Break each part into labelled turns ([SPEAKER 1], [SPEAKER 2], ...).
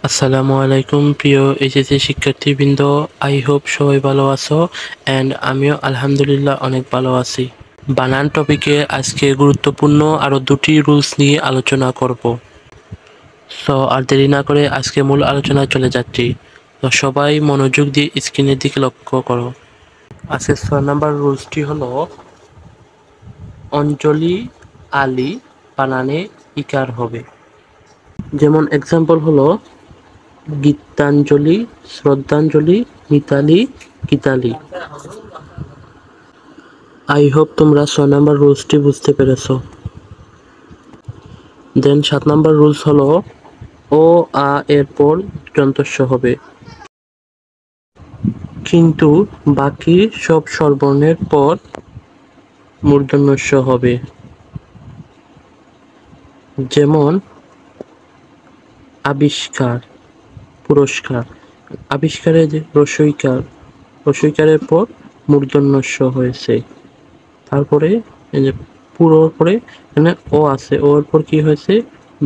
[SPEAKER 1] আসসালামু আলাইকুম প্রিয় এইচএসসি শিক্ষার্থীবৃন্দ, আই হোপ সবাই ভালো আছো অ্যান্ড আমিও আলহামদুলিল্লাহ অনেক ভালো আছি। বানান টপিকে আজকে গুরুত্বপূর্ণ আরও দুটি রুলস নিয়ে আলোচনা করব। সো আর দেরি না করে আজকে মূল আলোচনায় চলে যাচ্ছি। তো সবাই মনোযোগ দিয়ে স্ক্রিনের দিকে লক্ষ্য করো। আজকে 6 নম্বর রুলসটি হলো অঞ্জলি আলী বানানে ইকার হবে। যেমন এক্সাম্পল হলো গীতাঞ্জলি, শ্রদ্ধাঞ্জলি, মিতালি, গীতালি। আই হোপ তোমরা 6 নম্বর রুলসটি বুঝতে পেরেছো। দেন 7 নম্বর রুলস হলো ও আ এর পর দন্তস্ব হবে, কিন্তু বাকি সব স্বরবর্ণের পর মূর্ধন্যস্ব হবে। যেমন আবিষ্কার, পুরস্কার। আবিষ্কারে যে রসইকারের পর মূর্ধন্যস্ব হয়েছে, তারপরে এই যে পুরোর পরে এখানে ও আছে, ওর পর কি হয়েছে,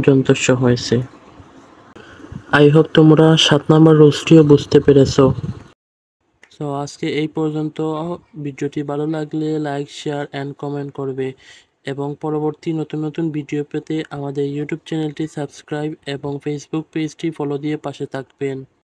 [SPEAKER 1] যন্তস্ব হয়েছে। আই হোপ তোমরা 7 নম্বর রুলসটিও বুঝতে পেরেছো। সো আজকে এই পর্যন্ত। ভিডিওটি ভালো লাগলে লাইক, শেয়ার অ্যান্ড কমেন্ট করবে এবং পরবর্তী নতুন নতুন ভিডিও পেতে আমাদের ইউটিউব চ্যানেলটি সাবস্ক্রাইব এবং ফেসবুক পেজটি ফলো দিয়ে পাশে থাকবেন।